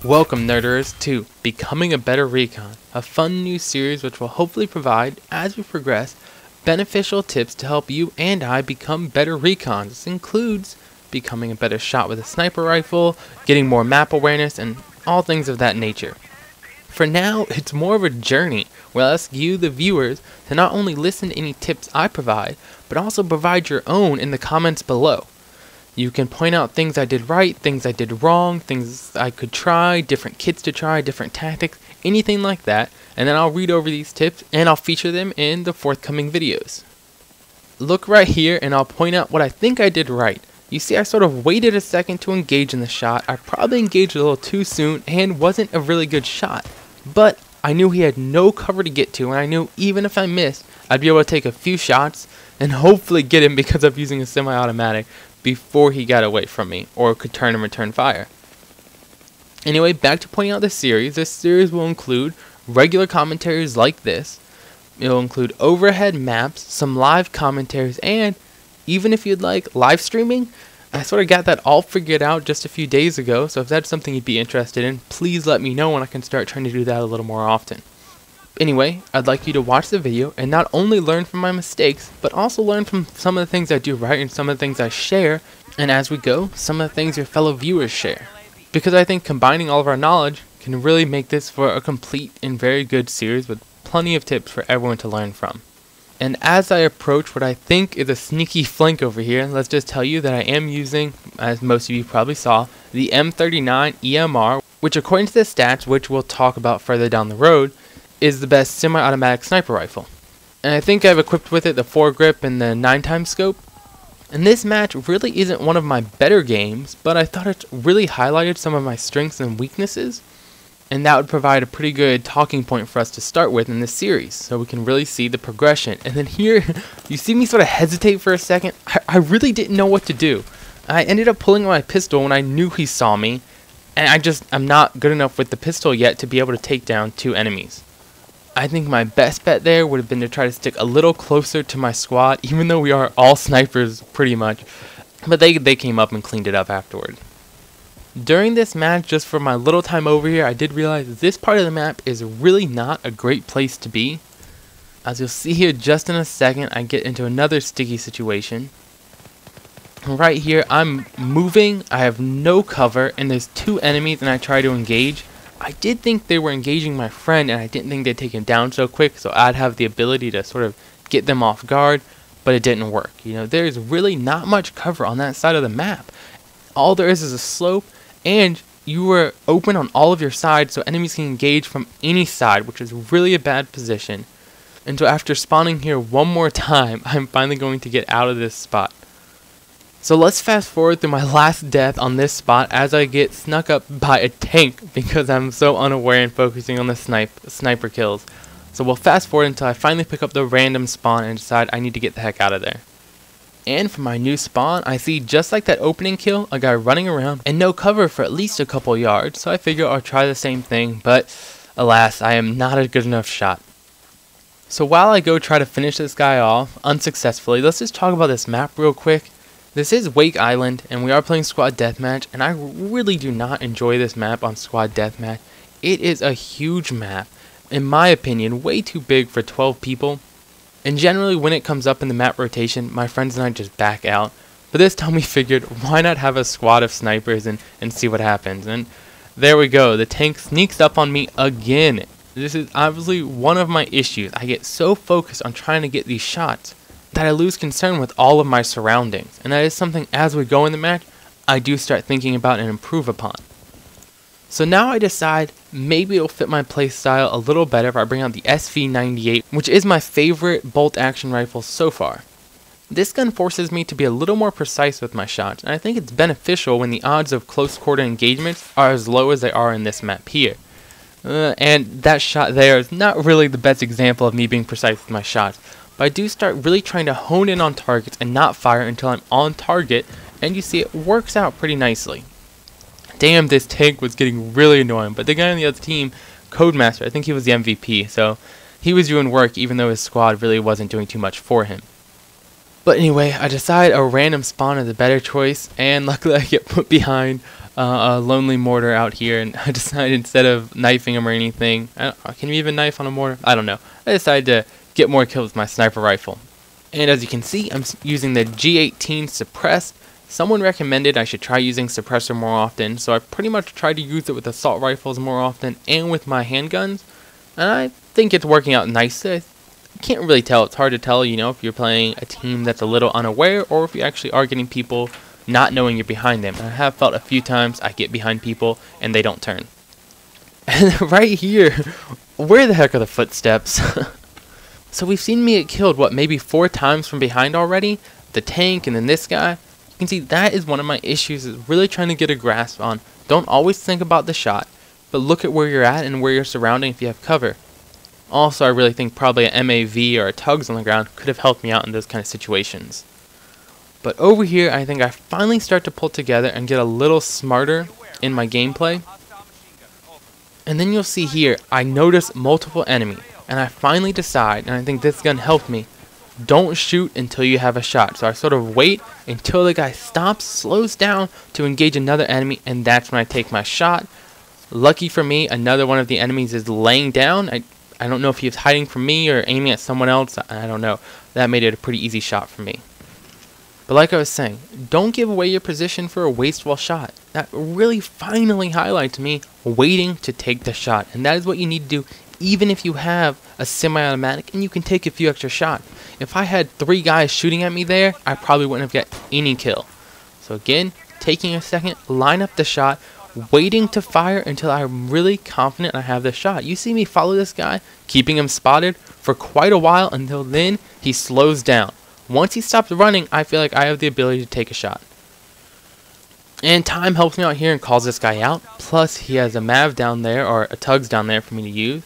Welcome Nerderers to Becoming a Better Recon, a fun new series which will hopefully provide, as we progress, beneficial tips to help you and I become better recons. This includes becoming a better shot with a sniper rifle, getting more map awareness, and all things of that nature. For now, it's more of a journey where I ask you, the viewers, to not only listen to any tips I provide, but also provide your own in the comments below. You can point out things I did right, things I did wrong, things I could try, different kits to try, different tactics, anything like that, and then I'll read over these tips and I'll feature them in the forthcoming videos. Look right here and I'll point out what I think I did right. You see, I sort of waited a second to engage in the shot. I probably engaged a little too soon and wasn't a really good shot, but I knew he had no cover to get to, and I knew even if I missed, I'd be able to take a few shots and hopefully get him because I'm using a semi-automatic before he got away from me or could turn and return fire. Anyway, back to pointing out the series. This series will include regular commentaries like this. It will include overhead maps, some live commentaries, and even if you'd like live streaming, I sort of got that all figured out just a few days ago, so if that's something you'd be interested in, please let me know and I can start trying to do that a little more often. Anyway, I'd like you to watch the video and not only learn from my mistakes, but also learn from some of the things I do right and some of the things I share, and as we go, some of the things your fellow viewers share. Because I think combining all of our knowledge can really make this for a complete and very good series with plenty of tips for everyone to learn from. And as I approach what I think is a sneaky flank over here, let's just tell you that I am using, as most of you probably saw, the M39 EMR, which according to the stats, which we'll talk about further down the road, is the best semi-automatic sniper rifle. And I think I've equipped with it the 4-grip and the 9x scope. And this match really isn't one of my better games, but I thought it really highlighted some of my strengths and weaknesses, and that would provide a pretty good talking point for us to start with in this series, so we can really see the progression. And then here, you see me sort of hesitate for a second. I really didn't know what to do. I ended up pulling out my pistol when I knew he saw me, and I'm not good enough with the pistol yet to be able to take down 2 enemies. I think my best bet there would have been to try to stick a little closer to my squad, even though we are all snipers pretty much, but they came up and cleaned it up afterward. During this match, just for my little time over here, I did realize this part of the map is really not a great place to be. As you'll see here just in a second, I get into another sticky situation. Right here, I'm moving, I have no cover, and there's 2 enemies and I try to engage. I did think they were engaging my friend, and I didn't think they'd take him down so quick, so I'd have the ability to sort of get them off guard, but it didn't work. You know, there's really not much cover on that side of the map. All there is a slope, and you were open on all of your sides, so enemies can engage from any side, which is really a bad position. And so after spawning here one more time, I'm finally going to get out of this spot. So let's fast forward through my last death on this spot as I get snuck up by a tank because I'm so unaware and focusing on the sniper kills. So we'll fast forward until I finally pick up the random spawn and decide I need to get the heck out of there. And for my new spawn, I see, just like that opening kill, a guy running around and no cover for at least a couple yards, so I figure I'll try the same thing, but alas, I am not a good enough shot. So while I go try to finish this guy off unsuccessfully, let's just talk about this map real quick. This is Wake Island, and we are playing Squad Deathmatch, and I really do not enjoy this map on Squad Deathmatch. It is a huge map, in my opinion, way too big for 12 people, and generally when it comes up in the map rotation, my friends and I just back out. But this time we figured, why not have a squad of snipers and see what happens, and there we go, the tank sneaks up on me again. This is obviously one of my issues. I get so focused on trying to get these shots that I lose concern with all of my surroundings, and that is something as we go in the match, I do start thinking about and improve upon. So now I decide maybe it'll fit my playstyle a little better if I bring out the SV98, which is my favorite bolt action rifle so far. This gun forces me to be a little more precise with my shots, and I think it's beneficial when the odds of close quarter engagements are as low as they are in this map here. And that shot there is not really the best example of me being precise with my shots. But I do start really trying to hone in on targets and not fire until I'm on target, and you see it works out pretty nicely. Damn, this tank was getting really annoying, but the guy on the other team, Codemaster, I think he was the MVP, so he was doing work even though his squad really wasn't doing too much for him. But anyway, I decide a random spawn is a better choice, and luckily I get put behind a lonely mortar out here, and I decided instead of knifing him or anything, can you even knife on a mortar? I don't know. I decided to get more kills with my sniper rifle. And as you can see, I'm using the G18 Suppressed. Someone recommended I should try using suppressor more often, so I pretty much tried to use it with assault rifles more often and with my handguns, and I think it's working out nicely. I can't really tell. It's hard to tell, you know, if you're playing a team that's a little unaware or if you actually are getting people not knowing you're behind them. And I have felt a few times I get behind people and they don't turn. And right here, where the heck are the footsteps? So we've seen me get killed, what, maybe 4 times from behind already? The tank and then this guy. You can see that is one of my issues, is really trying to get a grasp on. Don't always think about the shot, but look at where you're at and where you're surrounding if you have cover. Also, I really think probably an MAV or a tugs on the ground could have helped me out in those kind of situations. But over here, I think I finally start to pull together and get a little smarter in my gameplay. And then you'll see here, I notice multiple enemies, and I finally decide, and I think this gun helped me, don't shoot until you have a shot. So I sort of wait until the guy stops, slows down to engage another enemy, and that's when I take my shot. Lucky for me, another one of the enemies is laying down. I don't know if he was hiding from me or aiming at someone else. I don't know. That made it a pretty easy shot for me. But like I was saying, don't give away your position for a wasteful shot. That really finally highlights me waiting to take the shot. And that is what you need to do even if you have a semi-automatic and you can take a few extra shots. If I had 3 guys shooting at me there, I probably wouldn't have got any kill. So again, taking a second, line up the shot, waiting to fire until I'm really confident I have the shot. You see me follow this guy, keeping him spotted for quite a while until then he slows down. Once he stops running, I feel like I have the ability to take a shot. And time helps me out here and calls this guy out. Plus, he has a MAV down there, or a tugs down there for me to use.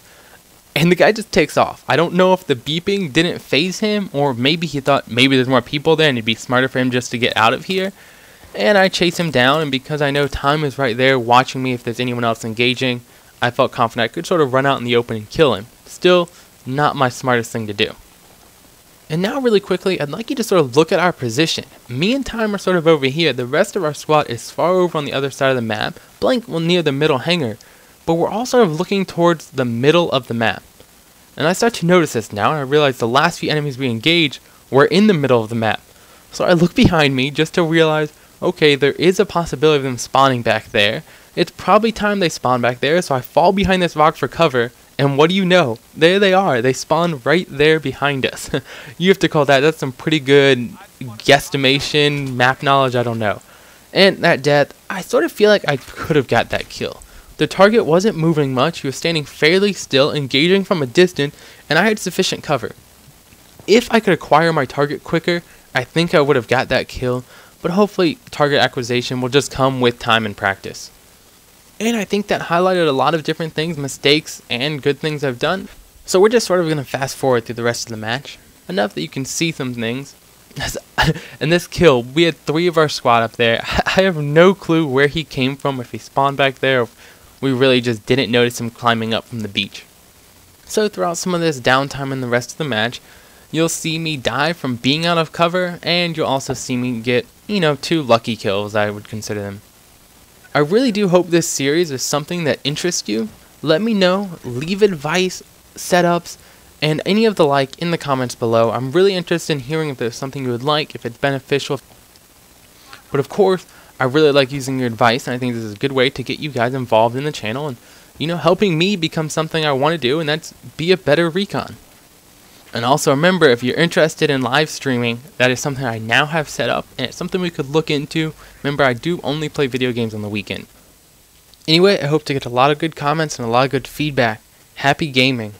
And the guy just takes off. I don't know if the beeping didn't phase him, or maybe he thought maybe there's more people there and it'd be smarter for him just to get out of here. And I chase him down, and because I know time is right there watching me if there's anyone else engaging, I felt confident I could sort of run out in the open and kill him. Still, not my smartest thing to do. And now really quickly, I'd like you to sort of look at our position. Me and Time are sort of over here. The rest of our squad is far over on the other side of the map, blank near the middle hangar. But we're all sort of looking towards the middle of the map. And I start to notice this now, and I realize the last few enemies we engaged were in the middle of the map. So I look behind me just to realize, okay, there is a possibility of them spawning back there. It's probably time they spawn back there, so I fall behind this rock for cover. And what do you know? There they are. They spawn right there behind us. You have to call that's some pretty good guesstimation, map knowledge, I don't know. And that death, I sort of feel like I could have got that kill. The target wasn't moving much. He was standing fairly still, engaging from a distance, and I had sufficient cover. If I could acquire my target quicker, I think I would have got that kill, but hopefully target acquisition will just come with time and practice. And I think that highlighted a lot of different things, mistakes, and good things I've done. So we're just sort of going to fast forward through the rest of the match. Enough that you can see some things. And this kill, we had 3 of our squad up there. I have no clue where he came from, if he spawned back there, or if we really just didn't notice him climbing up from the beach. So throughout some of this downtime in the rest of the match, you'll see me die from being out of cover, and you'll also see me get, 2 lucky kills, I would consider them. I really do hope this series is something that interests you. Let me know, leave advice, setups, and any of the like in the comments below. I'm really interested in hearing if there's something you would like, if it's beneficial. But of course, I really like using your advice, and I think this is a good way to get you guys involved in the channel and, helping me become something I want to do, and that's be a better Recon. And also remember, if you're interested in live streaming, that is something I now have set up, and it's something we could look into. Remember, I do only play video games on the weekend. Anyway, I hope to get a lot of good comments and a lot of good feedback. Happy gaming.